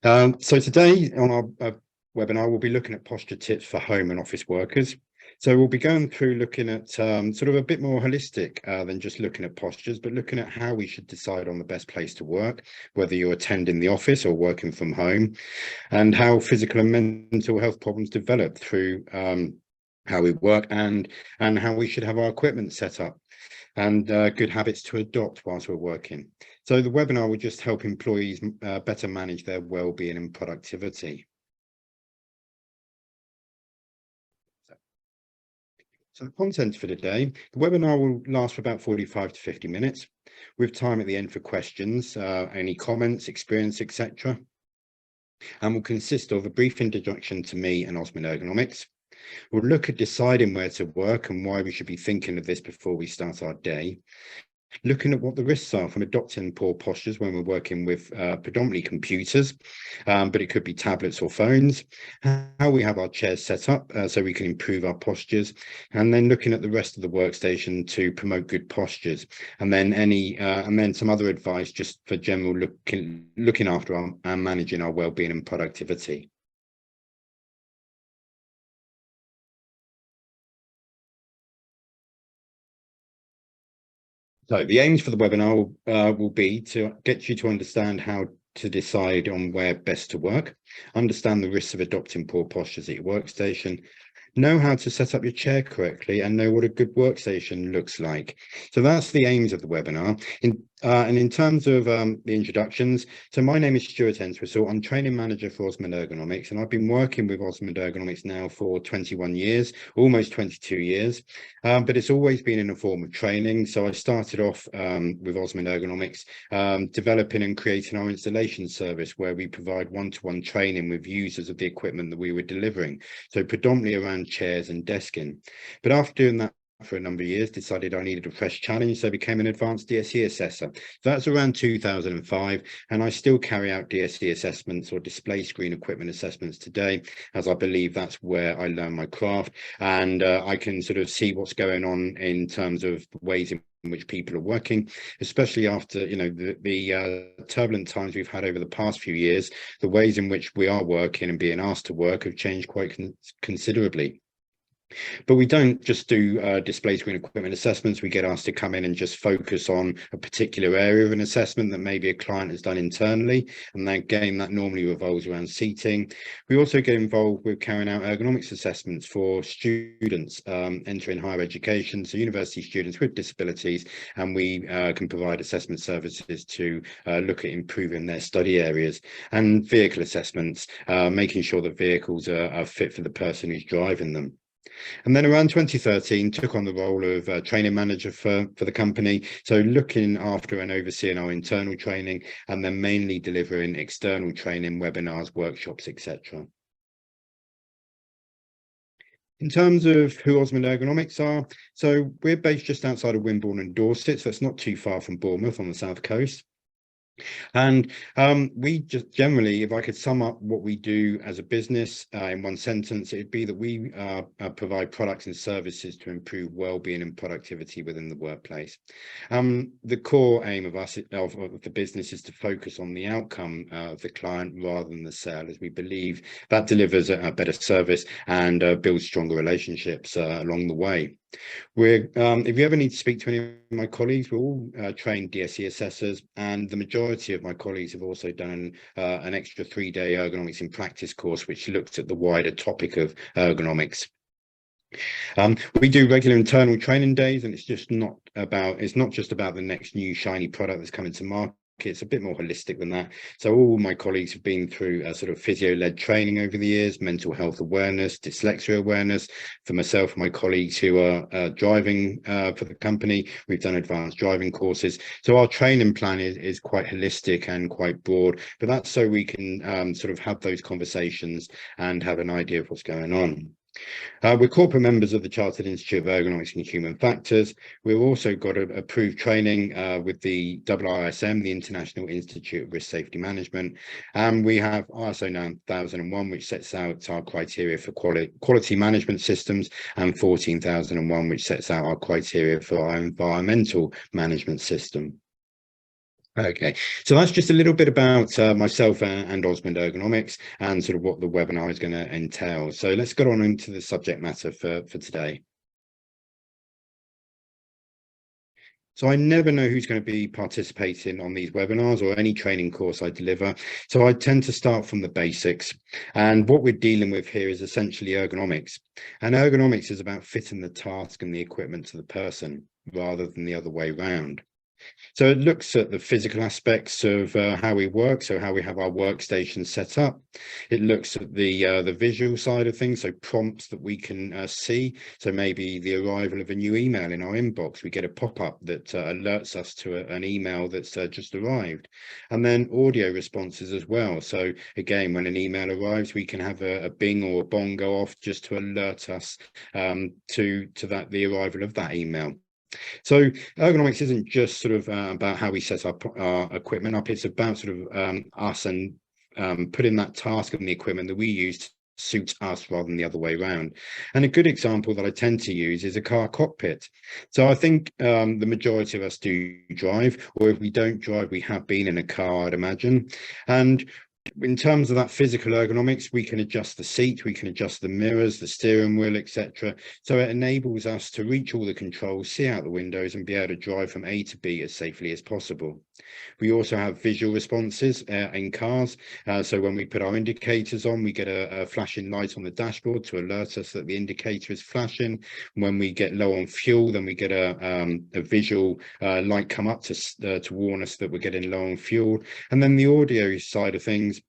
So today on our webinar, we'll be looking at posture tips for home and office workers. So we'll be going through looking at sort of a bit more holistic than just looking at postures, but looking at how we should decide on the best place to work, whether you're attending the office or working from home, and how physical and mental health problems develop through how we work and how we should have our equipment set up, and good habits to adopt whilst we're working. So the webinar will just help employees better manage their well-being and productivity. So the content for today, the webinar will last for about 45 to 50 minutes, with time at the end for questions, any comments, experience, etc. And will consist of a brief introduction to me and Osmond Ergonomics. We'll look at deciding where to work and why we should be thinking of this before we start our day. Looking at what the risks are from adopting poor postures when we're working with predominantly computers, but it could be tablets or phones, how we have our chairs set up so we can improve our postures, and then looking at the rest of the workstation to promote good postures, and then some other advice just for general looking after and managing our well-being and productivity. So the aims for the webinar will be to get you to understand how to decide on where best to work, understand the risks of adopting poor postures at your workstation, know how to set up your chair correctly, and know what a good workstation looks like. So that's the aims of the webinar. And in terms of the introductions, so my name is Stuart Entwistle. I'm training manager for Osmond Ergonomics, and I've been working with Osmond Ergonomics now for 21 years, almost 22 years, but it's always been in a form of training. So I started off with Osmond Ergonomics, developing and creating our installation service, where we provide one-to-one training with users of the equipment that we were delivering, so predominantly around chairs and desking. But after doing that for a number of years, decided I needed a fresh challenge, so I became an advanced DSE assessor. So that's around 2005, and I still carry out DSE assessments or display screen equipment assessments today, as I believe that's where I learn my craft, and I can sort of see what's going on in terms of ways in which people are working, especially after the turbulent times we've had over the past few years. The ways in which we are working and being asked to work have changed quite considerably. But we don't just do display screen equipment assessments. We get asked to come in and just focus on a particular area of an assessment that maybe a client has done internally, and then again that normally revolves around seating. We also get involved with carrying out ergonomics assessments for students entering higher education, so university students with disabilities, and we can provide assessment services to look at improving their study areas, and vehicle assessments, making sure that vehicles are fit for the person who's driving them. And then around 2013, took on the role of training manager for the company. So looking after and overseeing our internal training, and then mainly delivering external training, webinars, workshops, etc. In terms of who Osmond Ergonomics are, so we're based just outside of Wimborne and Dorset, so it's not too far from Bournemouth on the south coast. And we just generally, if I could sum up what we do as a business in one sentence, it'd be that we provide products and services to improve well-being and productivity within the workplace. The core aim of us of the business is to focus on the outcome of the client rather than the sale, as we believe that delivers a better service and builds stronger relationships along the way. If you ever need to speak to any of my colleagues, we're all trained DSE assessors, and the majority of my colleagues have also done an extra 3-day ergonomics in practice course, which looks at the wider topic of ergonomics. We do regular internal training days, and it's not just about the next new shiny product that's coming to market. It's a bit more holistic than that. So all my colleagues have been through a sort of physio-led training over the years, mental health awareness, dyslexia awareness. For myself and my colleagues who are driving for the company, we've done advanced driving courses. So our training plan is quite holistic and quite broad, but that's so we can sort of have those conversations and have an idea of what's going on. We're corporate members of the Chartered Institute of Ergonomics and Human Factors. We've also got approved training with the IISM, the International Institute of Risk Safety Management, and we have ISO 9001, which sets out our criteria for quality management systems, and 14001, which sets out our criteria for our environmental management system. Okay, so that's just a little bit about myself and Osmond Ergonomics and sort of what the webinar is going to entail. So let's get on into the subject matter for today. So I never know who's going to be participating on these webinars or any training course I deliver. So I tend to start from the basics. And what we're dealing with here is essentially ergonomics. And ergonomics is about fitting the task and the equipment to the person rather than the other way around. So it looks at the physical aspects of how we work, so how we have our workstation set up. It looks at the visual side of things, so prompts that we can see. So maybe the arrival of a new email in our inbox, we get a pop-up that alerts us to an email that's just arrived. And then audio responses as well. So again, when an email arrives, we can have a bing or a bong go off just to alert us to the arrival of that email. So ergonomics isn't just sort of about how we set up our equipment up. It's about sort of us and putting that task and the equipment that we use to suit us rather than the other way around. And a good example that I tend to use is a car cockpit. So I think the majority of us do drive, or if we don't drive, we have been in a car, I'd imagine. And in terms of that physical ergonomics, we can adjust the seat, we can adjust the mirrors, the steering wheel, etc. So it enables us to reach all the controls, see out the windows, and be able to drive from A to B as safely as possible. We also have visual responses in cars. So when we put our indicators on, we get a flashing light on the dashboard to alert us that the indicator is flashing. When we get low on fuel, then we get a visual light come up to warn us that we're getting low on fuel. And then the audio side of things,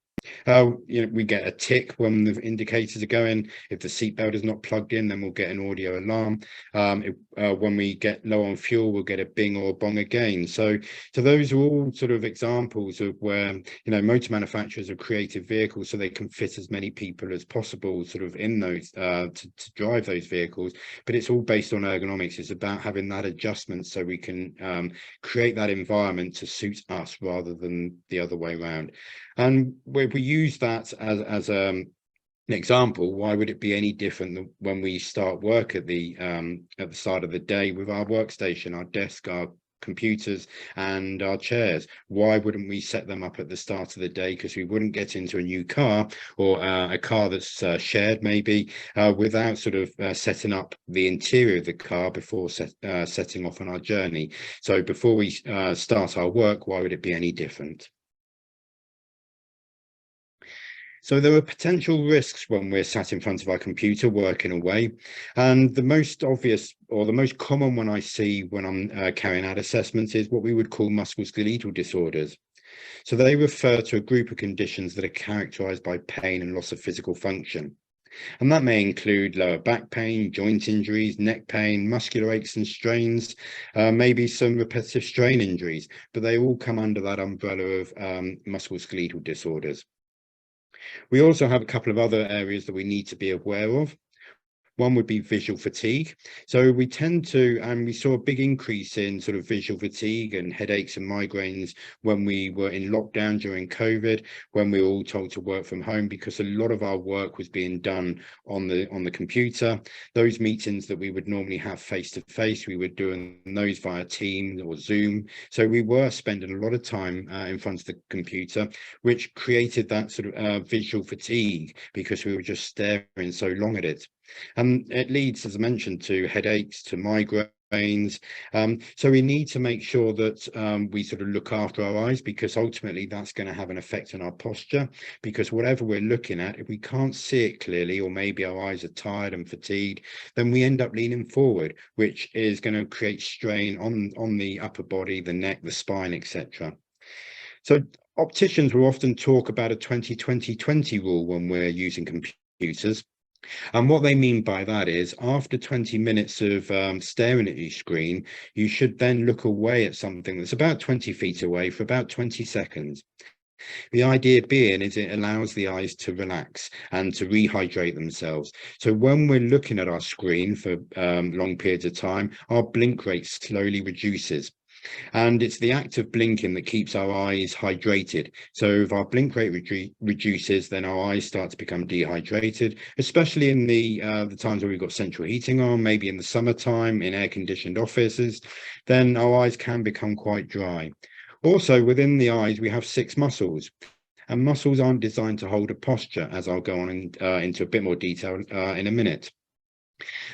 we get a tick when the indicators are going. If the seatbelt is not plugged in, then we'll get an audio alarm. When we get low on fuel, we'll get a bing or a bong again. So those are all sort of examples of where, motor manufacturers have created vehicles so they can fit as many people as possible sort of in those to drive those vehicles. But it's all based on ergonomics. It's about having that adjustment so we can create that environment to suit us rather than the other way around. And if we use that as an example, why would it be any different than when we start work at the start of the day with our workstation, our desk, our computers and our chairs? Why wouldn't we set them up at the start of the day? Because we wouldn't get into a new car or a car that's shared maybe without sort of setting up the interior of the car before setting off on our journey. So before we start our work, why would it be any different? So there are potential risks when we're sat in front of our computer working away. And the most obvious or the most common one I see when I'm carrying out assessments is what we would call musculoskeletal disorders. So they refer to a group of conditions that are characterized by pain and loss of physical function. And that may include lower back pain, joint injuries, neck pain, muscular aches and strains, maybe some repetitive strain injuries, but they all come under that umbrella of musculoskeletal disorders. We also have a couple of other areas that we need to be aware of. One would be visual fatigue. So we tend to, and we saw a big increase in sort of visual fatigue and headaches and migraines when we were in lockdown during COVID, when we were all told to work from home, because a lot of our work was being done on the computer. Those meetings that we would normally have face to face, we were doing those via Teams or Zoom. So we were spending a lot of time in front of the computer, which created that sort of visual fatigue because we were just staring so long at it. And it leads, as I mentioned, to headaches, to migraines. So we need to make sure that we sort of look after our eyes, because ultimately that's going to have an effect on our posture. Because whatever we're looking at, if we can't see it clearly, or maybe our eyes are tired and fatigued, then we end up leaning forward, which is going to create strain on the upper body, the neck, the spine, etc. So opticians will often talk about a 20-20-20 rule when we're using computers. And what they mean by that is after 20 minutes of staring at your screen, you should then look away at something that's about 20 feet away for about 20 seconds. The idea being is it allows the eyes to relax and to rehydrate themselves. So when we're looking at our screen for long periods of time, our blink rate slowly reduces. And it's the act of blinking that keeps our eyes hydrated. So if our blink rate reduces, then our eyes start to become dehydrated, especially in the times where we've got central heating on, maybe in the summertime in air-conditioned offices, then our eyes can become quite dry. Also, within the eyes, we have 6 muscles. And muscles aren't designed to hold a posture, as I'll go on into a bit more detail in a minute.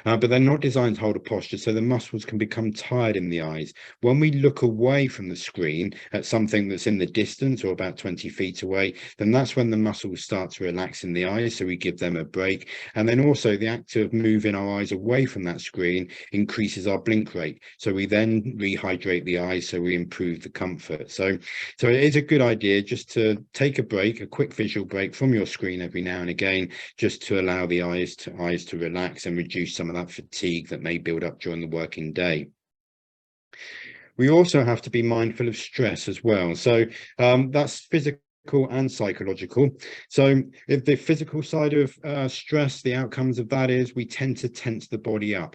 But they're not designed to hold a posture, so the muscles can become tired in the eyes. When we look away from the screen at something that's in the distance or about 20 feet away, then that's when the muscles start to relax in the eyes, so we give them a break. And then also the act of moving our eyes away from that screen increases our blink rate. So we then rehydrate the eyes, so we improve the comfort. So it is a good idea just to take a break, a quick visual break from your screen every now and again, just to allow the eyes to relax and reduce some of that fatigue that may build up during the working day. We also have to be mindful of stress as well. So that's physical and psychological. So if the physical side of stress, the outcomes of that is we tend to tense the body up.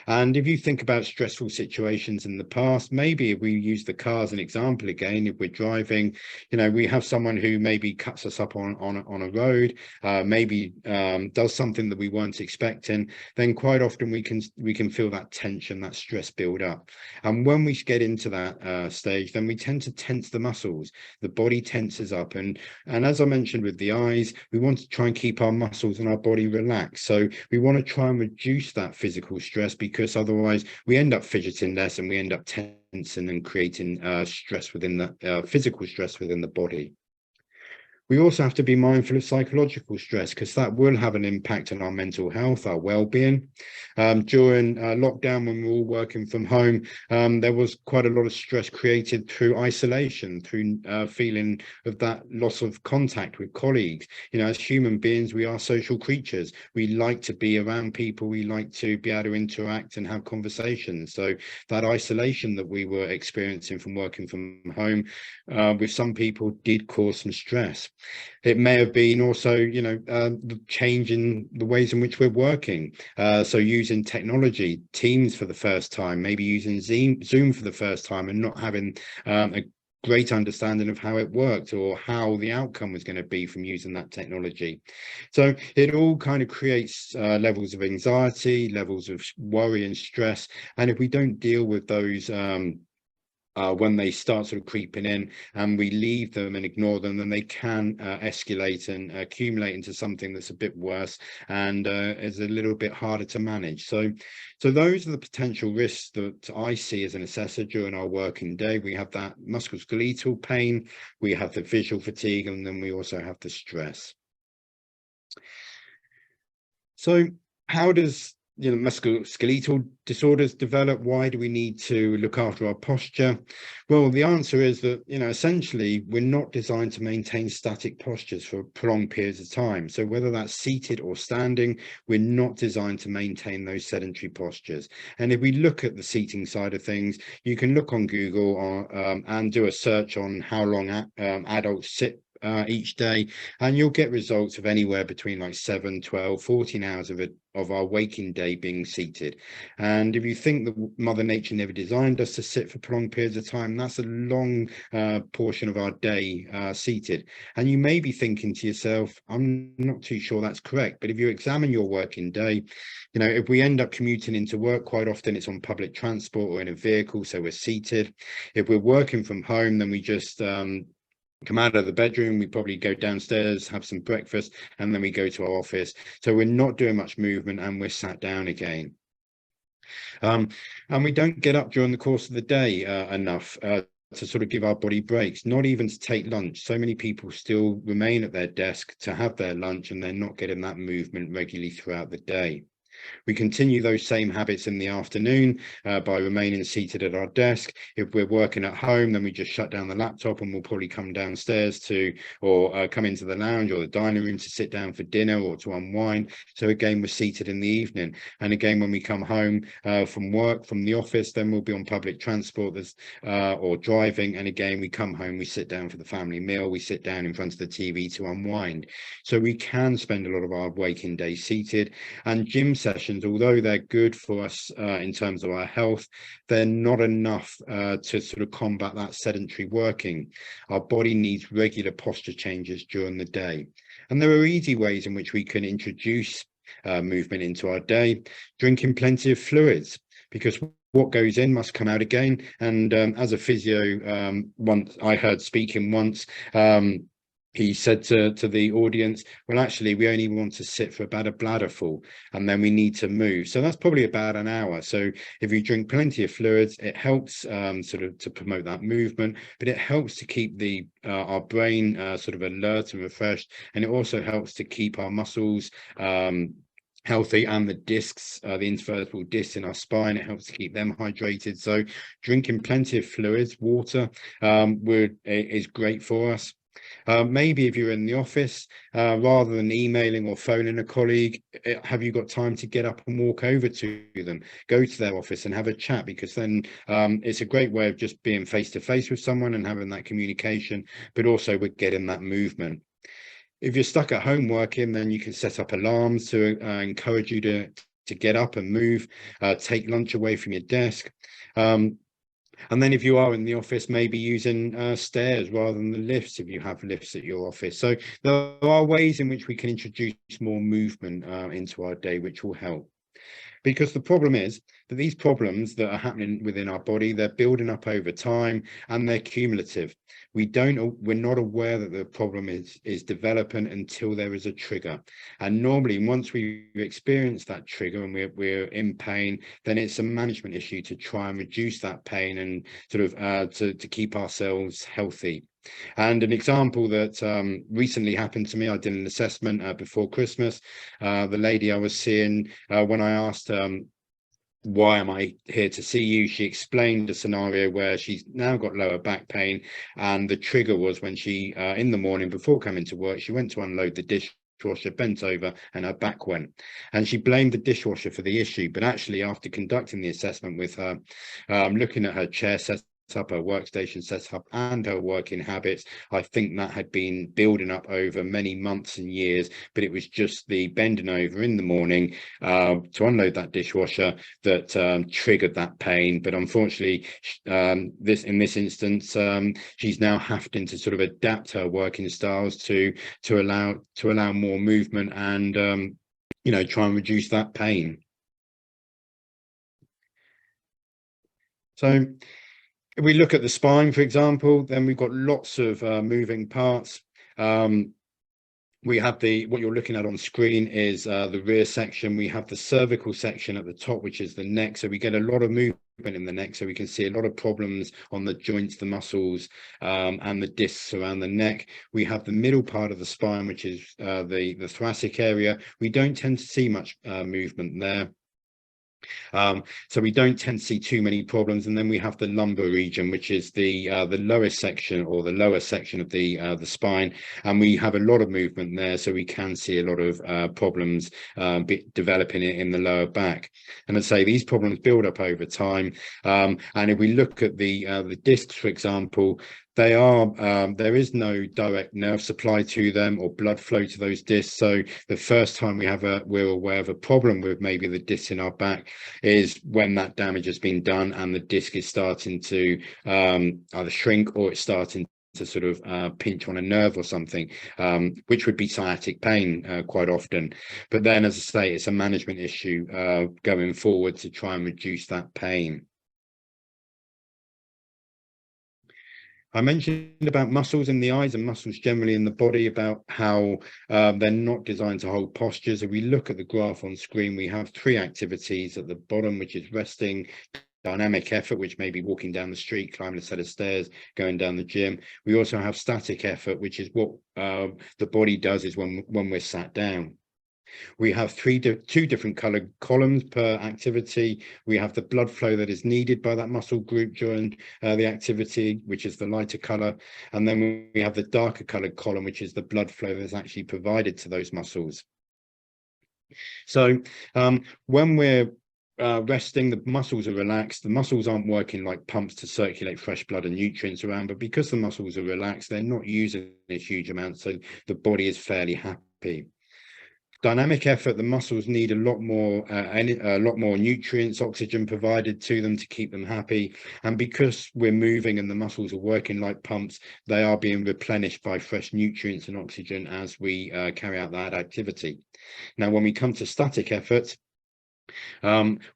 And if you think about stressful situations in the past, maybe if we use the car as an example again, if we're driving, we have someone who maybe cuts us up on a road, maybe does something that we weren't expecting, then quite often we can feel that tension, that stress build up. And when we get into that stage, then we tend to tense the muscles. The body tenses up, and as I mentioned with the eyes, we want to try and keep our muscles and our body relaxed. So we want to try and reduce that physical stress, because otherwise we end up fidgeting less and we end up tensing and creating stress within the physical stress within the body. We also have to be mindful of psychological stress, because that will have an impact on our mental health, our well-being. During lockdown, when we were all working from home, there was quite a lot of stress created through isolation, through feeling of that loss of contact with colleagues. As human beings, we are social creatures. We like to be around people. We like to be able to interact and have conversations. So that isolation that we were experiencing from working from home with some people did cause some stress. It may have been also, the change in the ways in which we're working. So using technology, Teams for the first time, maybe using Zoom for the first time, and not having a great understanding of how it worked or how the outcome was going to be from using that technology. So it all kind of creates levels of anxiety, levels of worry and stress. And if we don't deal with those when they start sort of creeping in and we leave them and ignore them, then they can escalate and accumulate into something that's a bit worse and is a little bit harder to manage. So those are the potential risks that I see as an assessor during our working day. We have that musculoskeletal pain, we have the visual fatigue, and then we also have the stress. So how does musculoskeletal disorders develop? Why do we need to look after our posture? Well, the answer is that, essentially we're not designed to maintain static postures for prolonged periods of time. So whether that's seated or standing, we're not designed to maintain those sedentary postures. And if we look at the seating side of things, you can look on Google or, and do a search on how long adults sit each day, and you'll get results of anywhere between like 7, 12, 14 hours of our waking day being seated. And if you think that Mother Nature never designed us to sit for prolonged periods of time, that's a long portion of our day seated. And you may be thinking to yourself, I'm not too sure that's correct. But if you examine your working day, if we end up commuting into work, quite often it's on public transport or in a vehicle, so we're seated. If we're working from home, then we just come out of the bedroom, we probably go downstairs, have some breakfast, and then we go to our office. So we're not doing much movement and we're sat down again. And we don't get up during the course of the day enough to sort of give our body breaks, not even to take lunch. So many people still remain at their desk to have their lunch, and they're not getting that movement regularly throughout the day. We continue those same habits in the afternoon by remaining seated at our desk. If we're working at home, then we just shut down the laptop and we'll probably come downstairs or come into the lounge or the dining room to sit down for dinner or to unwind. So again, we're seated in the evening. And again, when we come home from work, from the office, then we'll be on public transport or driving. And again, we come home, we sit down for the family meal, we sit down in front of the TV to unwind. So we can spend a lot of our waking day seated. And gym sessions, although they're good for us in terms of our health, they're not enough to sort of combat that sedentary working. Our body needs regular posture changes during the day. And there are easy ways in which we can introduce movement into our day. Drinking plenty of fluids, because what goes in must come out again. And as a physio, once I heard speaking once, he said to the audience, well, actually, we only want to sit for about a bladder full, and then we need to move. So that's probably about an hour. So if you drink plenty of fluids, it helps sort of to promote that movement, but it helps to keep the our brain sort of alert and refreshed, and it also helps to keep our muscles healthy, and the discs, the intervertebral discs in our spine, it helps to keep them hydrated. So drinking plenty of fluids, water, is great for us. Maybe if you're in the office, rather than emailing or phoning a colleague, have you got time to get up and walk over to them, go to their office and have a chat? Because then it's a great way of just being face to face with someone and having that communication, but also we're getting that movement. If you're stuck at home working, then you can set up alarms to encourage you to get up and move, take lunch away from your desk. And then if you are in the office, maybe using stairs rather than the lifts, if you have lifts at your office. So there are ways in which we can introduce more movement into our day, which will help. Because the problem is that these problems that are happening within our body, they're building up over time and they're cumulative. We're not aware that the problem is developing until there is a trigger. And normally once we've experienced that trigger and we're in pain, then it's a management issue to try and reduce that pain and sort of to keep ourselves healthy. And an example that recently happened to me, I did an assessment before Christmas. The lady I was seeing, when I asked why am I here to see you, she explained a scenario where she's now got lower back pain, and the trigger was when she in the morning before coming to work, she went to unload the dishwasher, bent over, and her back went, and she blamed the dishwasher for the issue. But actually, after conducting the assessment with her, looking at her chair set up, her workstation setup, and her working habits, I think that had been building up over many months and years, but it was just the bending over in the morning to unload that dishwasher that triggered that pain. But unfortunately, in this instance, she's now having to sort of adapt her working styles to allow more movement and try and reduce that pain. So if we look at the spine, for example, then we've got lots of moving parts. We have what you're looking at on screen is the rear section. We have the cervical section at the top, which is the neck. So we get a lot of movement in the neck. So we can see a lot of problems on the joints, the muscles, and the discs around the neck. We have the middle part of the spine, which is the thoracic area. We don't tend to see much movement there. So we don't tend to see too many problems. And then we have the lumbar region, which is the lowest section, or the lower section of the spine, and we have a lot of movement there. So we can see a lot of problems developing in the lower back. And I'd say these problems build up over time. And if we look at the discs, for example, there is no direct nerve supply to them or blood flow to those discs. So the first time we're aware of a problem with maybe the disc in our back is when that damage has been done and the disc is starting to either shrink, or it's starting to sort of pinch on a nerve or something, which would be sciatic pain quite often. But then, as I say, it's a management issue going forward to try and reduce that pain. I mentioned about muscles in the eyes and muscles generally in the body, about how they're not designed to hold postures. If we look at the graph on screen, we have 3 activities at the bottom, which is resting, dynamic effort, which may be walking down the street, climbing a set of stairs, going down the gym. We also have static effort, which is what the body does is when we're sat down. We have two different colored columns per activity. We have the blood flow that is needed by that muscle group during the activity, which is the lighter color. And then we have the darker colored column, which is the blood flow that is actually provided to those muscles. So when we're resting, the muscles are relaxed. The muscles aren't working like pumps to circulate fresh blood and nutrients around, but because the muscles are relaxed, they're not using a huge amount, so the body is fairly happy. Dynamic effort, the muscles need a lot more nutrients, oxygen provided to them to keep them happy. And because we're moving and the muscles are working like pumps, they are being replenished by fresh nutrients and oxygen as we carry out that activity. Now, when we come to static effort,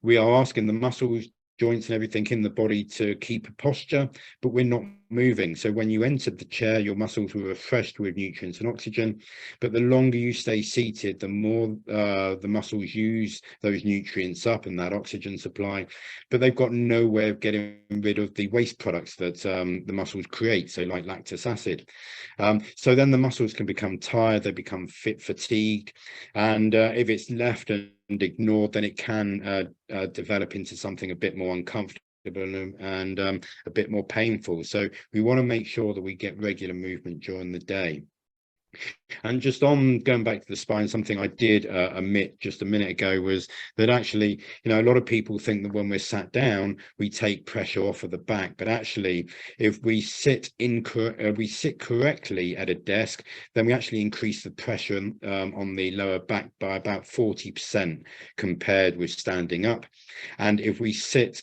we are asking the muscles joints and everything in the body to keep a posture, but we're not moving. So when you entered the chair, your muscles were refreshed with nutrients and oxygen, but the longer you stay seated, the more the muscles use those nutrients up and that oxygen supply, but they've got no way of getting rid of the waste products that the muscles create, so like lactic acid. So then the muscles can become tired, they become fatigued, and if it's left and ignored, then it can develop into something a bit more uncomfortable and a bit more painful. So we want to make sure that we get regular movement during the day. And just on going back to the spine, something I did omit just a minute ago was that actually, a lot of people think that when we're sat down, we take pressure off of the back. But actually, if we sit correctly at a desk, then we actually increase the pressure on the lower back by about 40% compared with standing up. And if we sit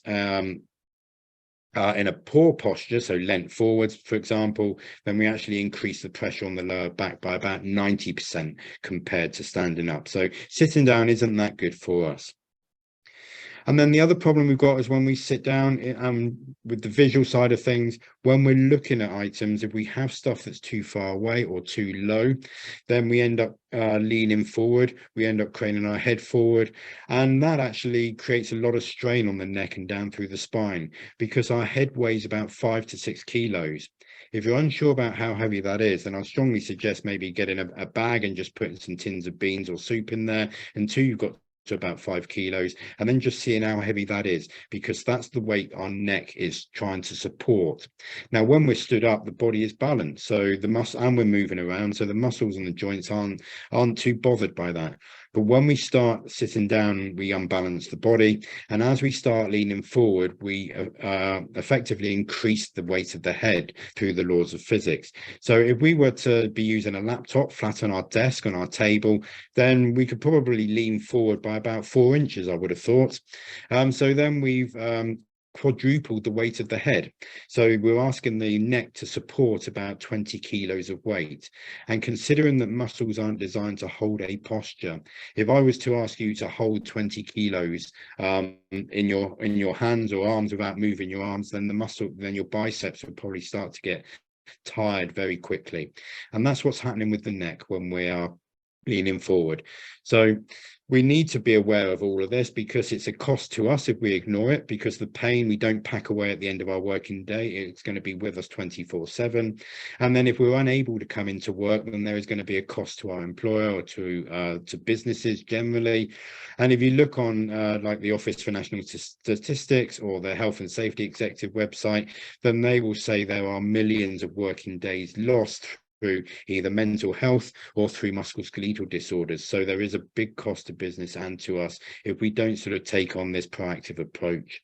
in a poor posture, so leant forwards, for example, then we actually increase the pressure on the lower back by about 90% compared to standing up. So sitting down isn't that good for us. And then the other problem we've got is when we sit down with the visual side of things, when we're looking at items, if we have stuff that's too far away or too low, then we end up leaning forward, we end up craning our head forward, and that actually creates a lot of strain on the neck and down through the spine because our head weighs about 5 to 6 kilos. If you're unsure about how heavy that is, then I'll strongly suggest maybe getting a bag and just putting some tins of beans or soup in there until you've got to about 5 kilos, and then just seeing how heavy that is, because that's the weight our neck is trying to support. Now, when we're stood up, the body is balanced, so the muscle, and we're moving around, so the muscles and the joints aren't too bothered by that. But when we start sitting down, we unbalance the body, and as we start leaning forward, we effectively increase the weight of the head through the laws of physics. So if we were to be using a laptop flat on our desk, on our table, then we could probably lean forward by about 4 inches, I would have thought. So then we've quadrupled the weight of the head. So we're asking the neck to support about 20 kilos of weight. And considering that muscles aren't designed to hold a posture, if I was to ask you to hold 20 kilos in your hands or arms without moving your arms, then your biceps would probably start to get tired very quickly. And that's what's happening with the neck when we are leaning forward. So we need to be aware of all of this because it's a cost to us if we ignore it, because the pain we don't pack away at the end of our working day, it's going to be with us 24/7. And then if we're unable to come into work, then there is going to be a cost to our employer or to businesses generally. And if you look on like the Office for National Statistics or the Health and Safety Executive website, then they will say there are millions of working days lost through either mental health or through musculoskeletal disorders. So there is a big cost to business and to us if we don't sort of take on this proactive approach.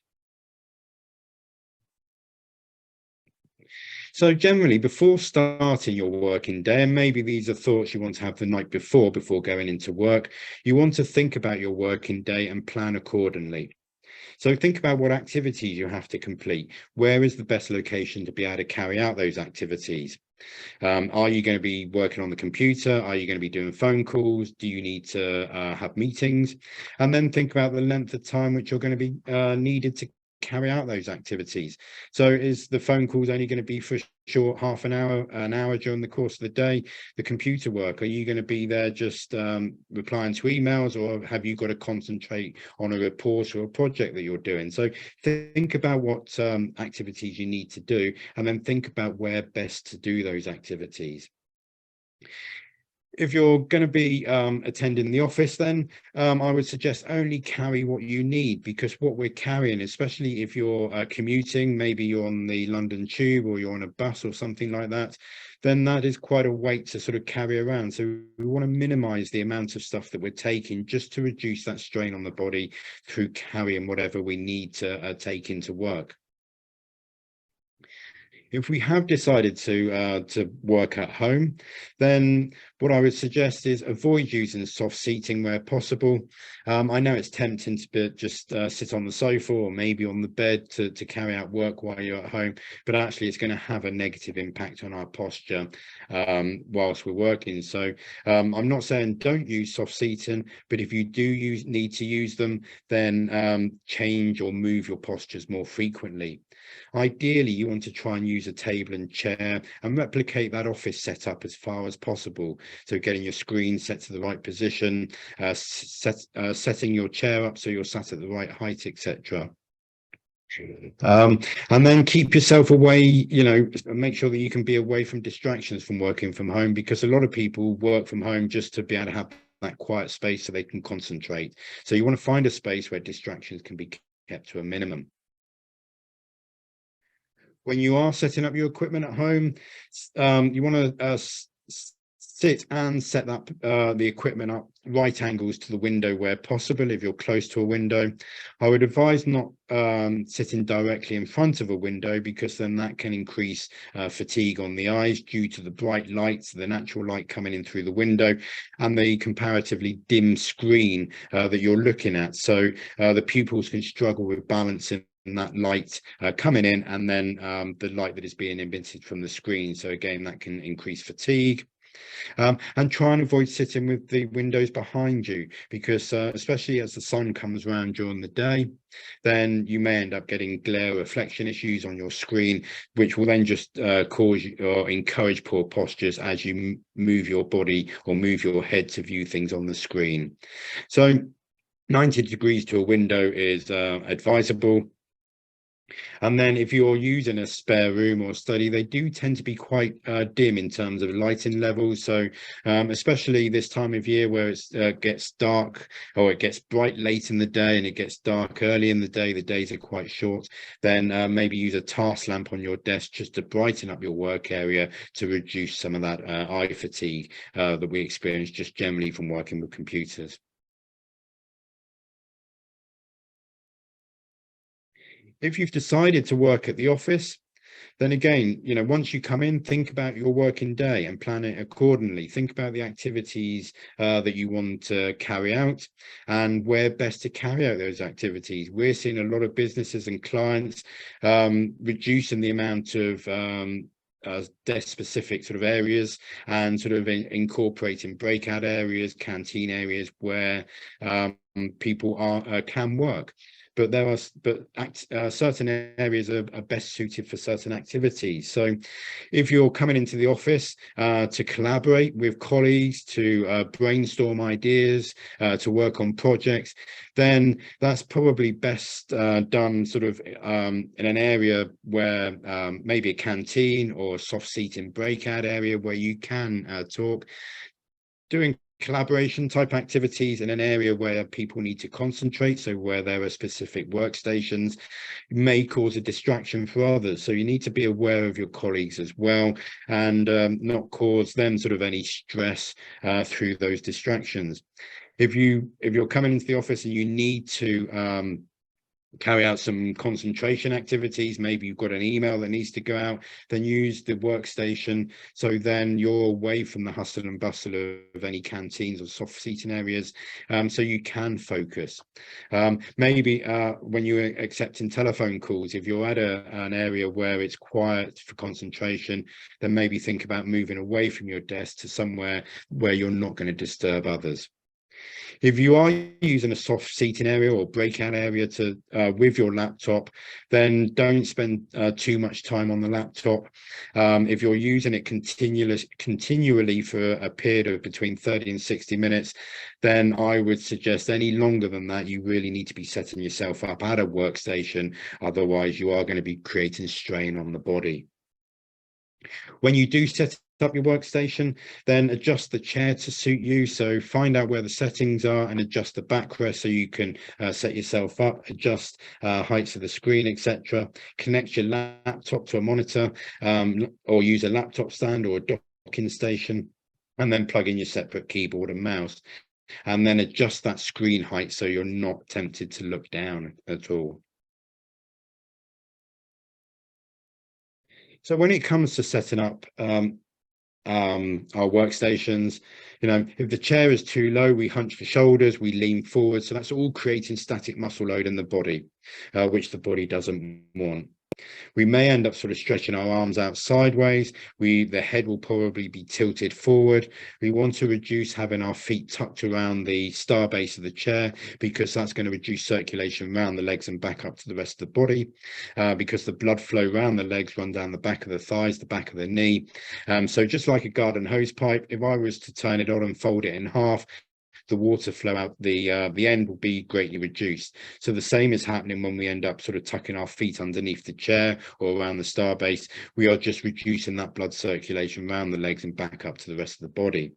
So generally, before starting your working day, and maybe these are thoughts you want to have the night before going into work, you want to think about your working day and plan accordingly. So think about what activities you have to complete. Where is the best location to be able to carry out those activities? Are you going to be working on the computer? Are you going to be doing phone calls? Do you need to have meetings? And then think about the length of time which you're going to be needed to carry out those activities. So is the phone calls only going to be for a short half an hour during the course of the day? The computer work, are you going to be there just replying to emails, or have you got to concentrate on a report or a project that you're doing? So think about what activities you need to do, and then think about where best to do those activities. If you're going to be attending the office, then I would suggest only carry what you need, because what we're carrying, especially if you're commuting, maybe you're on the London Tube or you're on a bus or something like that, then that is quite a weight to sort of carry around. So we want to minimize the amount of stuff that we're taking just to reduce that strain on the body through carrying whatever we need to take into work. If we have decided to work at home, then what I would suggest is avoid using soft seating where possible. I know it's tempting to just sit on the sofa or maybe on the bed to carry out work while you're at home, but actually it's going to have a negative impact on our posture whilst we're working. So I'm not saying don't use soft seating, but if you do need to use them, then change or move your postures more frequently. Ideally, you want to try and use a table and chair and replicate that office setup as far as possible. So getting your screen set to the right position, setting your chair up so you're sat at the right height, etc. And then keep yourself away, make sure that you can be away from distractions from working from home, because a lot of people work from home just to be able to have that quiet space so they can concentrate. So you want to find a space where distractions can be kept to a minimum. When you are setting up your equipment at home, you want to sit and set up the equipment up right angles to the window where possible. If you're close to a window, I would advise not sitting directly in front of a window, because then that can increase fatigue on the eyes due to the bright lights, the natural light coming in through the window, and the comparatively dim screen that you're looking at. So the pupils can struggle with balancing that light coming in and then the light that is being emitted from the screen. So again, that can increase fatigue. And try and avoid sitting with the windows behind you, because especially as the sun comes around during the day, then you may end up getting glare reflection issues on your screen, which will then just cause or encourage poor postures as you move your body or move your head to view things on the screen. So 90 degrees to a window is advisable. And then if you're using a spare room or study, they do tend to be quite dim in terms of lighting levels. So especially this time of year where it gets dark, or it gets bright late in the day and it gets dark early in the days are quite short, then maybe use a task lamp on your desk just to brighten up your work area to reduce some of that eye fatigue that we experience just generally from working with computers. If you've decided to work at the office, then again, once you come in, think about your working day and plan it accordingly. Think about the activities that you want to carry out and where best to carry out those activities. We're seeing a lot of businesses and clients reducing the amount of desk specific sort of areas and sort of incorporating breakout areas, canteen areas where people can work. But there are certain areas are best suited for certain activities. So if you're coming into the office to collaborate with colleagues, to brainstorm ideas, to work on projects, then that's probably best done sort of in an area where maybe a canteen or a soft seating breakout area where you can talk. Doing collaboration type activities in an area where people need to concentrate, so where there are specific workstations, may cause a distraction for others. So you need to be aware of your colleagues as well, and not cause them sort of any stress through those distractions. If you're coming into the office and you need to carry out some concentration activities, maybe you've got an email that needs to go out, then use the workstation, so then you're away from the hustle and bustle of any canteens or soft seating areas, so you can focus. Maybe when you're accepting telephone calls, if you're at an area where it's quiet for concentration, then maybe think about moving away from your desk to somewhere where you're not going to disturb others. If you are using a soft seating area or breakout area to with your laptop, then don't spend too much time on the laptop. If you're using it continually for a period of between 30 and 60 minutes, then I would suggest any longer than that, you really need to be setting yourself up at a workstation. Otherwise, you are going to be creating strain on the body. When you do set up your workstation, then adjust the chair to suit you. So find out where the settings are and adjust the backrest so you can set yourself up, adjust heights of the screen, etc. Connect your laptop to a monitor, or use a laptop stand or a docking station, and then plug in your separate keyboard and mouse, and then adjust that screen height so you're not tempted to look down at all. So when it comes to setting up our workstations, if the chair is too low, we hunch the shoulders, we lean forward. So that's all creating static muscle load in the body, which the body doesn't want. We may end up sort of stretching our arms out sideways. The head will probably be tilted forward. We want to reduce having our feet tucked around the star base of the chair, because that's going to reduce circulation around the legs and back up to the rest of the body, because the blood flow around the legs run down the back of the thighs, the back of the knee. So just like a garden hose pipe, if I was to turn it on and fold it in half, the water flow out the end will be greatly reduced. So the same is happening when we end up sort of tucking our feet underneath the chair or around the star base. We are just reducing that blood circulation around the legs and back up to the rest of the body.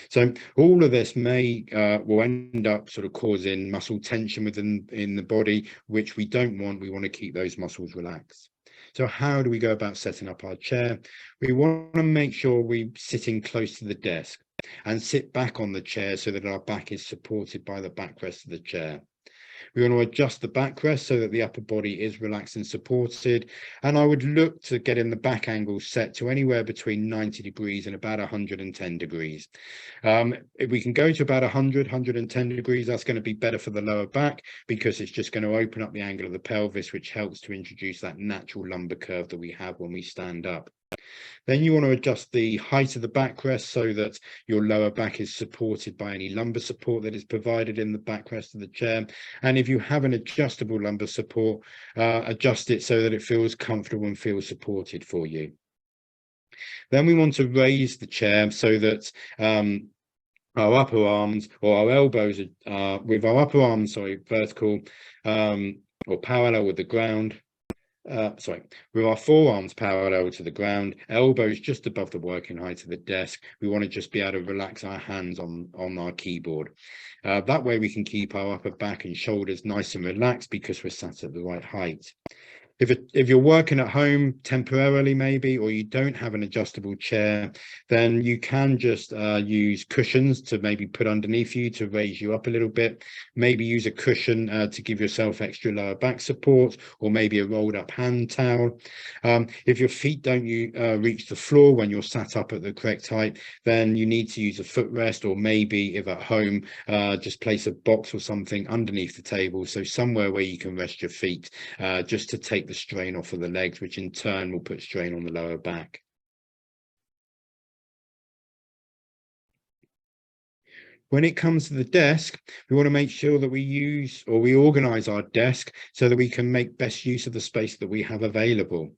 So all of this will end up sort of causing muscle tension in the body, which we don't want. We want to keep those muscles relaxed. So how do we go about setting up our chair? We want to make sure we're sitting close to the desk and sit back on the chair so that our back is supported by the backrest of the chair. We want to adjust the backrest so that the upper body is relaxed and supported. And I would look to getting the back angle set to anywhere between 90 degrees and about 110 degrees. If we can go to about 110 degrees, that's going to be better for the lower back, because it's just going to open up the angle of the pelvis, which helps to introduce that natural lumbar curve that we have when we stand up. Then you want to adjust the height of the backrest so that your lower back is supported by any lumbar support that is provided in the backrest of the chair. And if you have an adjustable lumbar support, adjust it so that it feels comfortable and feels supported for you. Then we want to raise the chair so that our upper arms, or our elbows, with our upper arms, vertical or parallel with the ground. With our forearms parallel to the ground, elbows just above the working height of the desk. We want to just be able to relax our hands on our keyboard. That way we can keep our upper back and shoulders nice and relaxed, because we're sat at the right height. If you're working at home temporarily, maybe, or you don't have an adjustable chair, then you can just use cushions to maybe put underneath you to raise you up a little bit. Maybe use a cushion to give yourself extra lower back support, or maybe a rolled up hand towel. If your feet don't reach the floor when you're sat up at the correct height, then you need to use a footrest, or maybe if at home, just place a box or something underneath the table, so somewhere where you can rest your feet, just to take the strain off of the legs, which in turn will put strain on the lower back. When it comes to the desk, we want to make sure that we organize our desk so that we can make best use of the space that we have available.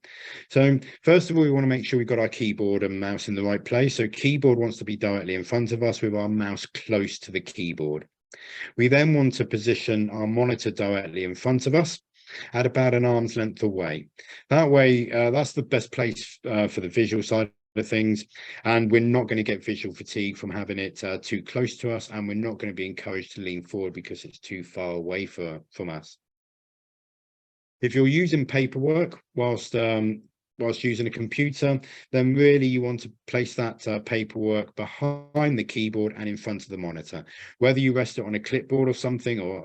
So first of all, we want to make sure we've got our keyboard and mouse in the right place. So keyboard wants to be directly in front of us with our mouse close to the keyboard. We then want to position our monitor directly in front of us at about an arm's length away. That way, that's the best place for the visual side of things, and we're not going to get visual fatigue from having it too close to us, and we're not going to be encouraged to lean forward because it's too far away from us. If you're using paperwork whilst using a computer, then really you want to place that paperwork behind the keyboard and in front of the monitor. Whether you rest it on a clipboard or something, or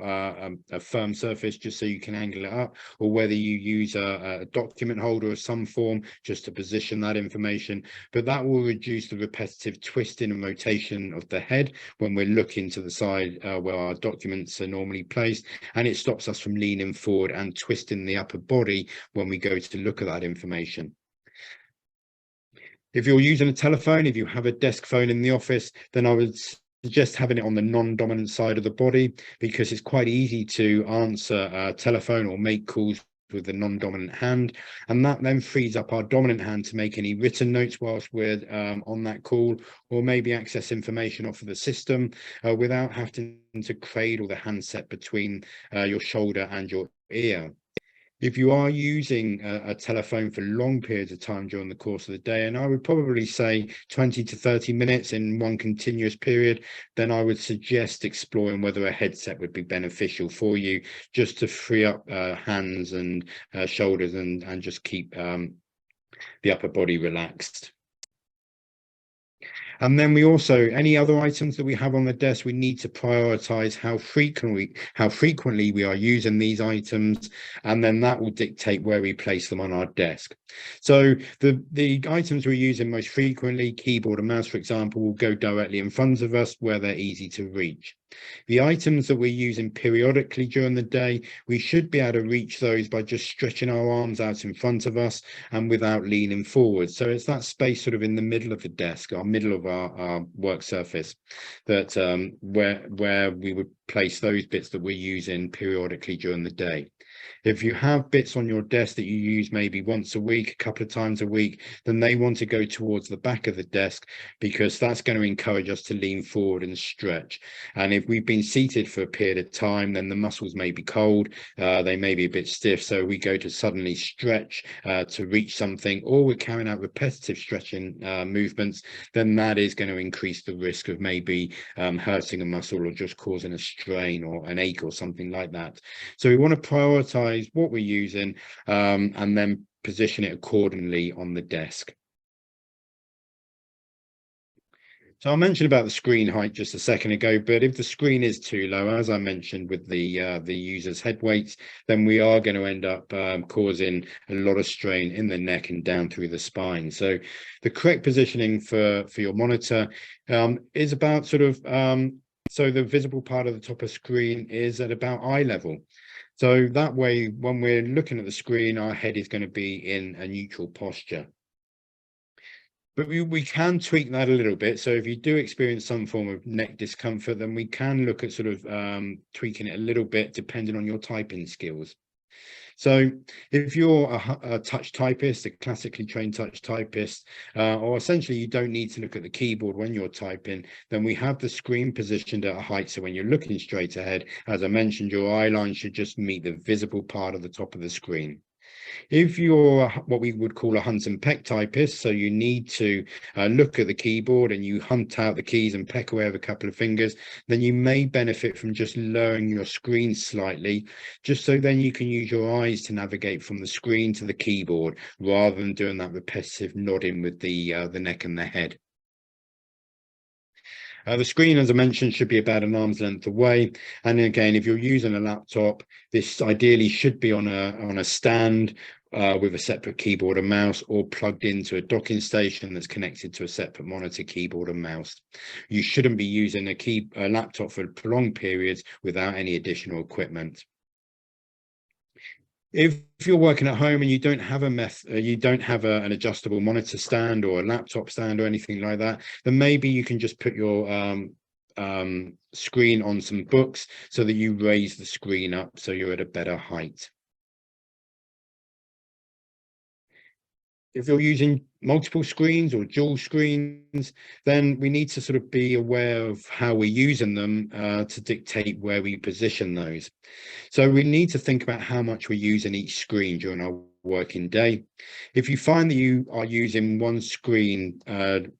a firm surface just so you can angle it up, or whether you use a document holder of some form just to position that information. But that will reduce the repetitive twisting and rotation of the head when we're looking to the side where our documents are normally placed, and it stops us from leaning forward and twisting the upper body when we go to look at that information. If you're using a telephone, if you have a desk phone in the office, then I would suggest having it on the non-dominant side of the body, because it's quite easy to answer a telephone or make calls with the non-dominant hand, and that then frees up our dominant hand to make any written notes whilst we're on that call, or maybe access information off of the system without having to cradle the handset between your shoulder and your ear. If you are using a telephone for long periods of time during the course of the day, and I would probably say 20 to 30 minutes in one continuous period, then I would suggest exploring whether a headset would be beneficial for you, just to free up hands and shoulders and just keep the upper body relaxed. And then we also, any other items that we have on the desk, we need to prioritize how frequently we are using these items, and then that will dictate where we place them on our desk. So the items we're using most frequently, keyboard and mouse, for example, will go directly in front of us where they're easy to reach. The items that we're using periodically during the day, we should be able to reach those by just stretching our arms out in front of us and without leaning forward. So it's that space sort of in the middle of the desk, our middle of our work surface, that where we would place those bits that we're using periodically during the day. If you have bits on your desk that you use maybe once a week, a couple of times a week, then they want to go towards the back of the desk, because that's going to encourage us to lean forward and stretch. And if we've been seated for a period of time, then the muscles may be cold, they may be a bit stiff. So we go to suddenly stretch to reach something, or we're carrying out repetitive stretching movements, then that is going to increase the risk of maybe hurting a muscle or just causing a strain or an ache or something like that. So we want to prioritize what we're using and then position it accordingly on the desk. So I mentioned about the screen height just a second ago, but if the screen is too low, as I mentioned with the user's head weights, then we are going to end up causing a lot of strain in the neck and down through the spine. So the correct positioning for your monitor is about sort of so the visible part of the top of screen is at about eye level. So that way, when we're looking at the screen, our head is going to be in a neutral posture. But we can tweak that a little bit. So if you do experience some form of neck discomfort, then we can look at sort of tweaking it a little bit depending on your typing skills. So if you're a touch typist, a classically trained touch typist, or essentially you don't need to look at the keyboard when you're typing, then we have the screen positioned at a height. So when you're looking straight ahead, as I mentioned, your eye line should just meet the visible part of the top of the screen. If you're what we would call a hunt and peck typist, so you need to look at the keyboard and you hunt out the keys and peck away with a couple of fingers, then you may benefit from just lowering your screen slightly, just so then you can use your eyes to navigate from the screen to the keyboard, rather than doing that repetitive nodding with the neck and the head. The screen, as I mentioned, should be about an arm's length away. And again, if you're using a laptop, this ideally should be on a stand with a separate keyboard and mouse, or plugged into a docking station that's connected to a separate monitor, keyboard and mouse. You shouldn't be using a laptop for prolonged periods without any additional equipment. If you're working at home and you don't have an adjustable monitor stand or a laptop stand or anything like that, then maybe you can just put your screen on some books so that you raise the screen up so you're at a better height. If you're using multiple screens or dual screens, then we need to sort of be aware of how we're using them to dictate where we position those. So we need to think about how much we're using each screen during our working day. If you find that you are using one screen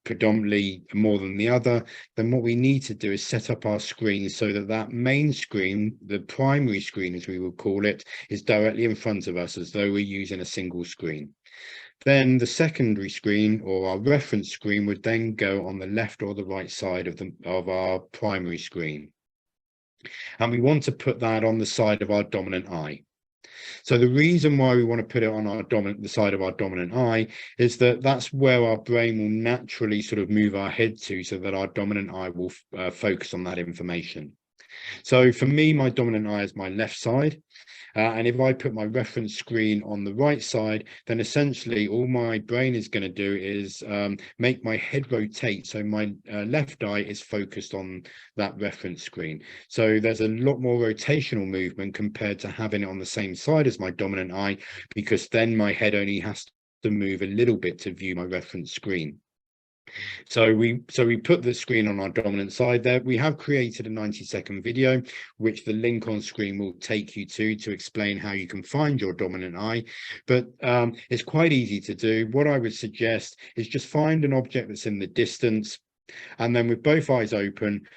predominantly more than the other, then what we need to do is set up our screen so that that main screen, the primary screen as we would call it, is directly in front of us, as though we're using a single screen. Then the secondary screen, or our reference screen, would then go on the left or the right side of our primary screen. And we want to put that on the side of our dominant eye. So the reason why we want to put it on the side of our dominant eye is that that's where our brain will naturally sort of move our head to, so that our dominant eye will focus on that information. So for me, my dominant eye is my left side. And if I put my reference screen on the right side, then essentially all my brain is going to do is make my head rotate. So my left eye is focused on that reference screen. So there's a lot more rotational movement compared to having it on the same side as my dominant eye, because then my head only has to move a little bit to view my reference screen. So we put the screen on our dominant side there. We have created a 90-second video, which the link on screen will take you to explain how you can find your dominant eye. But it's quite easy to do. What I would suggest is just find an object that's in the distance, and then with both eyes open,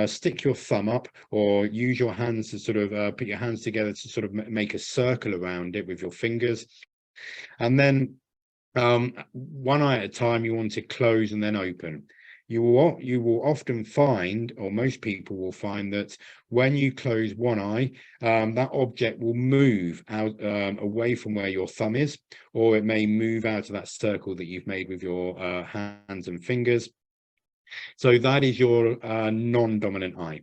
stick your thumb up, or use your hands to sort of put your hands together to sort of make a circle around it with your fingers. And then one eye at a time, you want to close and then open. you will often find, or most people will find, that when you close one eye, that object will move out away from where your thumb is, or it may move out of that circle that you've made with your hands and fingers. So that is your non-dominant eye.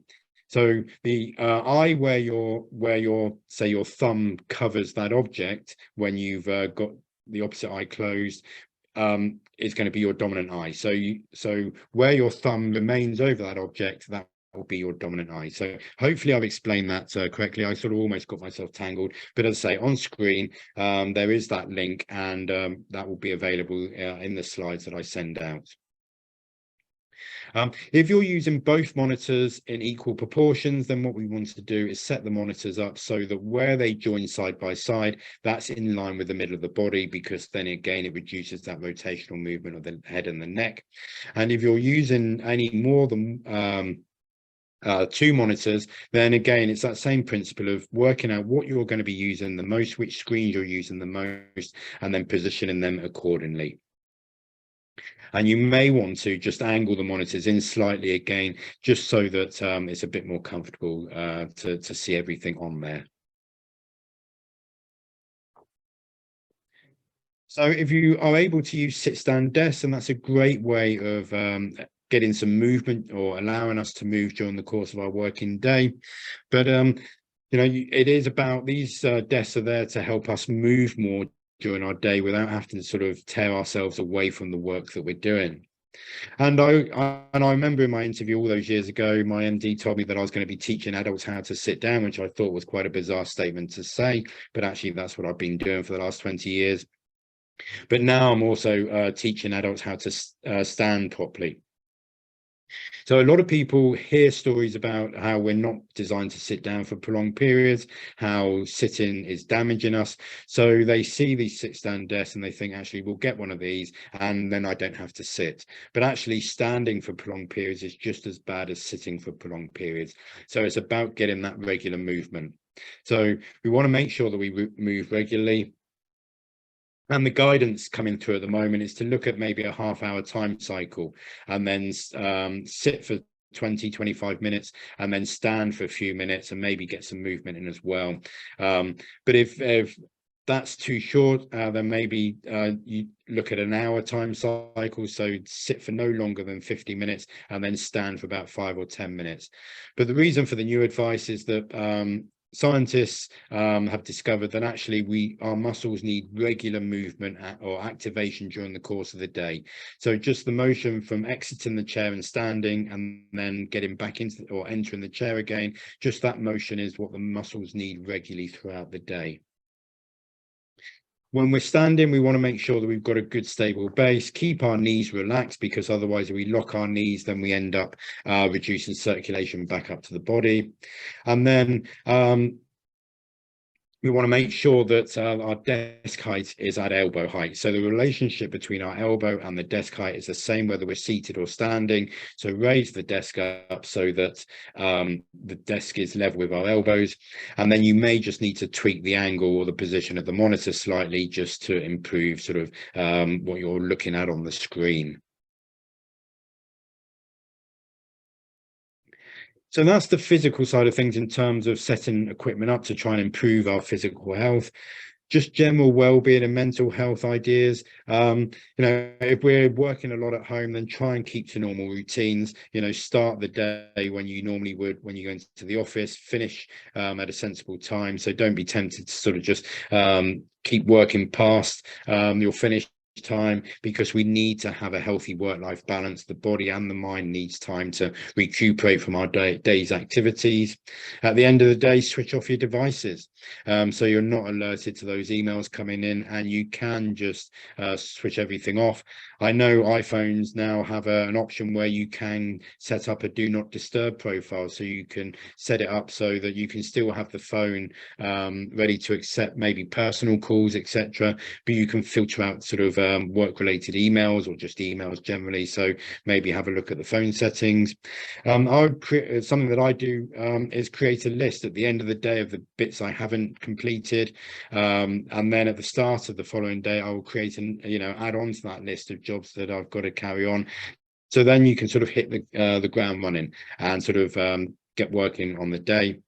So the eye where your say your thumb covers that object when you've got the opposite eye closed, is going to be your dominant eye. So where your thumb remains over that object, that will be your dominant eye. So hopefully I've explained that correctly. I sort of almost got myself tangled, but as I say, on screen there is that link, and that will be available in the slides that I send out. If you're using both monitors in equal proportions, then what we want to do is set the monitors up so that where they join side by side, that's in line with the middle of the body, because then again, it reduces that rotational movement of the head and the neck. And if you're using any more than two monitors, then again, it's that same principle of working out what you're going to be using the most, which screens you're using the most, and then positioning them accordingly. And you may want to just angle the monitors in slightly again, just so that it's a bit more comfortable to see everything on there. So if you are able to use sit-stand desks, and that's a great way of getting some movement or allowing us to move during the course of our working day. But you know, it is about, these desks are there to help us move more during our day without having to sort of tear ourselves away from the work that we're doing. And I remember in my interview all those years ago, my MD told me that I was going to be teaching adults how to sit down, which I thought was quite a bizarre statement to say, but actually that's what I've been doing for the last 20 years. But now I'm also teaching adults how to stand properly. So a lot of people hear stories about how we're not designed to sit down for prolonged periods, how sitting is damaging us. So they see these sit-stand desks and they think, actually, we'll get one of these and then I don't have to sit. But actually, standing for prolonged periods is just as bad as sitting for prolonged periods. So it's about getting that regular movement. So we want to make sure that we move regularly. And the guidance coming through at the moment is to look at maybe a half-hour time cycle, and then sit for 20-25 minutes, and then stand for a few minutes, and maybe get some movement in as well. But if that's too short, then maybe you look at an hour time cycle. So sit for no longer than 50 minutes, and then stand for about 5 or 10 minutes. But the reason for the new advice is that scientists have discovered that actually our muscles need regular movement or activation during the course of the day. So just the motion from exiting the chair and standing, and then getting back into or entering the chair again, just that motion is what the muscles need regularly throughout the day. When we're standing, we want to make sure that we've got a good stable base, keep our knees relaxed, because otherwise if we lock our knees, then we end up reducing circulation back up to the body. And then we want to make sure that our desk height is at elbow height. So the relationship between our elbow and the desk height is the same whether we're seated or standing. So raise the desk up so that the desk is level with our elbows. And then you may just need to tweak the angle or the position of the monitor slightly, just to improve sort of what you're looking at on the screen. So that's the physical side of things in terms of setting equipment up to try and improve our physical health. Just general well-being and mental health ideas. You know, if we're working a lot at home, then try and keep to normal routines. You know, start the day when you normally would when you go into the office, finish at a sensible time. So don't be tempted to sort of just keep working past your finish time, because we need to have a healthy work-life balance. The body and the mind needs time to recuperate from our day's activities. At the end of the day, switch off your devices, so you're not alerted to those emails coming in, and you can just switch everything off. I know iPhones now have an option where you can set up a do not disturb profile, so you can set it up so that you can still have the phone ready to accept maybe personal calls, etc., but you can filter out sort of work-related emails or just emails generally. So maybe have a look at the phone settings. I would create something that I do is create a list at the end of the day of the bits I haven't completed, and then at the start of the following day I will create and add on to that list of jobs that I've got to carry on, So then you can sort of hit the ground running and sort of get working on the day.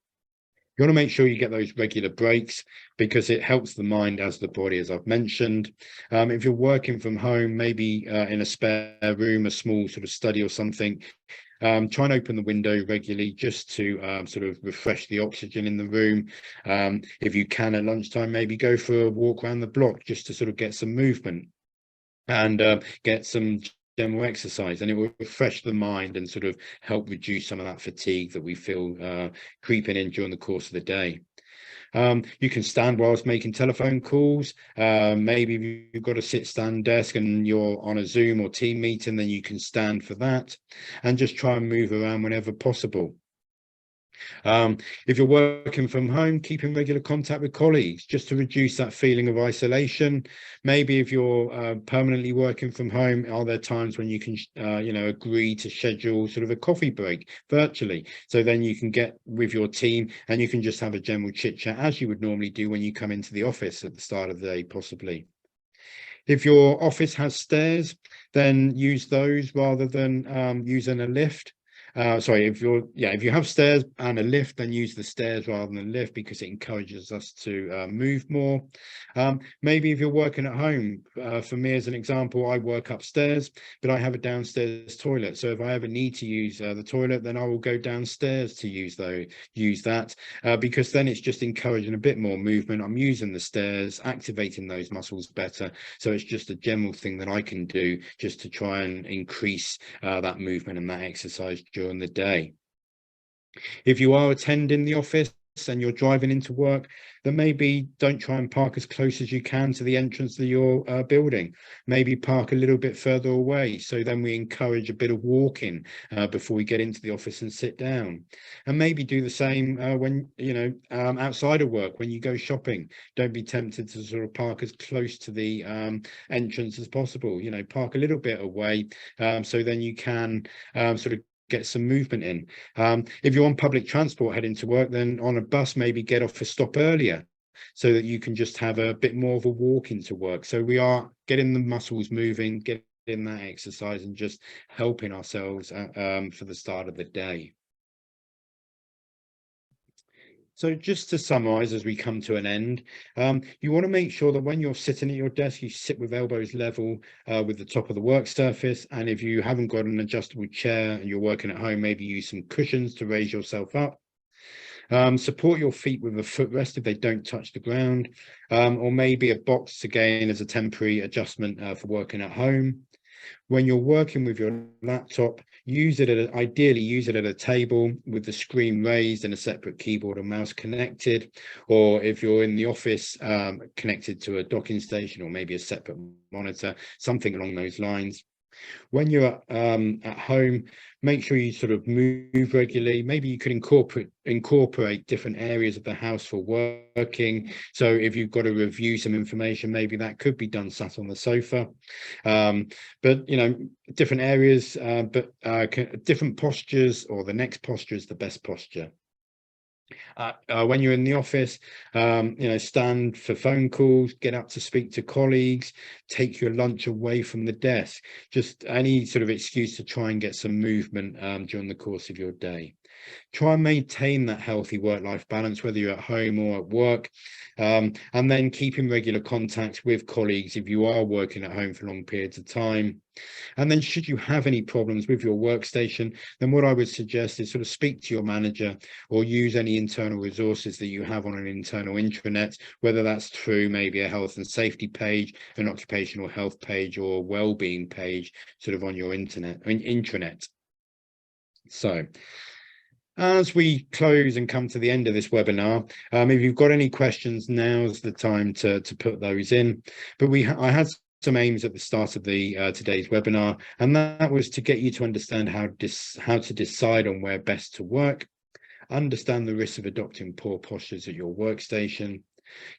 You want to make sure you get those regular breaks because it helps the mind as the body, as I've mentioned. If you're working from home, maybe in a spare room, a small sort of study or something, try and open the window regularly just to sort of refresh the oxygen in the room. If you can at lunchtime, maybe go for a walk around the block just to sort of get some movement and get some general exercise, and it will refresh the mind and sort of help reduce some of that fatigue that we feel creeping in during the course of the day. You can stand whilst making telephone calls. Maybe you've got a sit-stand desk and you're on a Zoom or team meeting, then you can stand for that and just try and move around whenever possible. If you're working from home, keep in regular contact with colleagues just to reduce that feeling of isolation. Maybe if you're permanently working from home, are there times when you can, agree to schedule sort of a coffee break virtually? So then you can get with your team and you can just have a general chit chat as you would normally do when you come into the office at the start of the day, possibly. If your office has stairs, then use those rather than using a lift. Sorry, if you have stairs and a lift, then use the stairs rather than the lift because it encourages us to move more. Maybe if you're working at home, for me as an example, I work upstairs, but I have a downstairs toilet. So if I ever need to use the toilet, then I will go downstairs to use that because then it's just encouraging a bit more movement. I'm using the stairs, activating those muscles better. So it's just a general thing that I can do just to try and increase that movement and that exercise during the day. If you are attending the office and you're driving into work, then maybe don't try and park as close as you can to the entrance of your building. Maybe park a little bit further away. So then we encourage a bit of walking before we get into the office and sit down. And maybe do the same when, outside of work, when you go shopping. Don't be tempted to sort of park as close to the entrance as possible. Park a little bit away so then you can sort of get some movement in. If you're on public transport heading to work, then on a bus, maybe get off a stop earlier so that you can just have a bit more of a walk into work. So we are getting the muscles moving, getting that exercise and just helping ourselves for the start of the day. So just to summarize as we come to an end, you want to make sure that when you're sitting at your desk, you sit with elbows level with the top of the work surface. And if you haven't got an adjustable chair and you're working at home, maybe use some cushions to raise yourself up. Support your feet with a footrest if they don't touch the ground, or maybe a box again as a temporary adjustment for working at home. When you're working with your laptop, ideally use it at a table with the screen raised and a separate keyboard and mouse connected, or if you're in the office, connected to a docking station or maybe a separate monitor, something along those lines. When you're at home, make sure you sort of move regularly. Maybe you could incorporate different areas of the house for working. So if you've got to review some information, maybe that could be done sat on the sofa. But different areas, but different postures, or the next posture is the best posture. When you're in the office, stand for phone calls, get up to speak to colleagues, take your lunch away from the desk, just any sort of excuse to try and get some movement during the course of your day. Try and maintain that healthy work-life balance, whether you're at home or at work, and then keep in regular contact with colleagues if you are working at home for long periods of time. And then should you have any problems with your workstation, then what I would suggest is sort of speak to your manager or use any internal resources that you have on an internal intranet, whether that's through maybe a health and safety page, an occupational health page, or a well-being page sort of on your intranet. So as we close and come to the end of this webinar, if you've got any questions, now's the time to put those in. But I had some aims at the start of the today's webinar, and that was to get you to understand how to decide on where best to work, understand the risks of adopting poor postures at your workstation,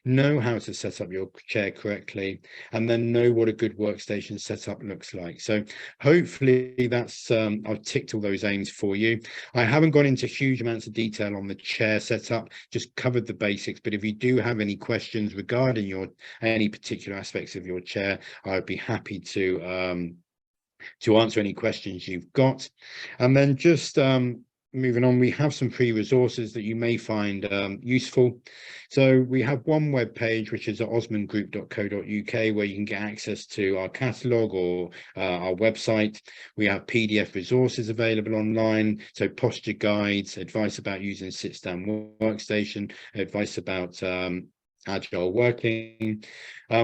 know how to set up your chair correctly, and then know what a good workstation setup looks like. So hopefully that's I've ticked all those aims for you. I haven't gone into huge amounts of detail on the chair setup, just covered the basics, but if you do have any questions regarding any particular aspects of your chair, I'd be happy to to answer any questions you've got. And then just moving on, we have some free resources that you may find useful. So we have one web page, which is at osmondgroup.co.uk, where you can get access to our catalogue or our website. We have PDF resources available online, so posture guides, advice about using a sit-stand workstation, advice about agile working.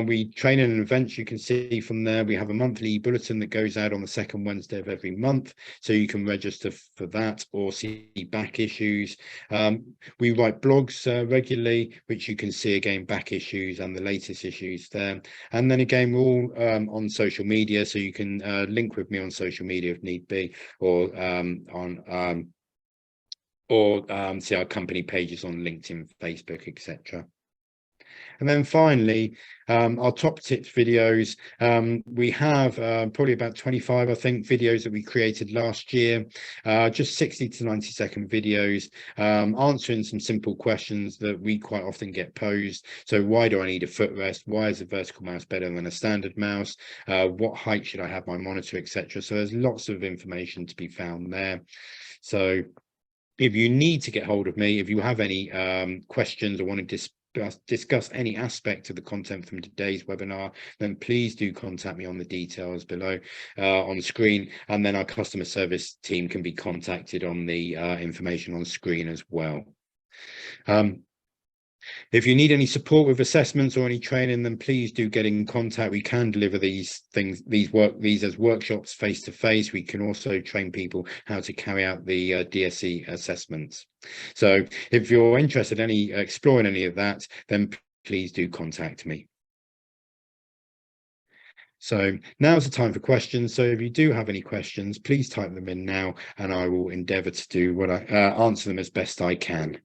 We train in events, you can see from there. We have a monthly bulletin that goes out on the second Wednesday of every month, so you can register for that or see back issues. We write blogs regularly, which you can see again, back issues and the latest issues there. And then again, we're all on social media, so you can link with me on social media if need be, or see our company pages on LinkedIn, Facebook, etc. And then finally, our top tips videos. We have probably about 25, I think, videos that we created last year, just 60 to 90-second videos, answering some simple questions that we quite often get posed. So why do I need a footrest? Why is a vertical mouse better than a standard mouse? What height should I have my monitor, etc. So there's lots of information to be found there. So if you need to get hold of me, if you have any questions or want to discuss any aspect of the content from today's webinar, then please do contact me on the details below on screen, and then our customer service team can be contacted on the information on screen as well. If you need any support with assessments or any training, then please do get in contact. We can deliver these as workshops face to face. We can also train people how to carry out the DSE assessments. So if you're interested in exploring any of that, then please do contact me. So now's the time for questions. So if you do have any questions, please type them in now, and I will endeavour to do what I answer them as best I can.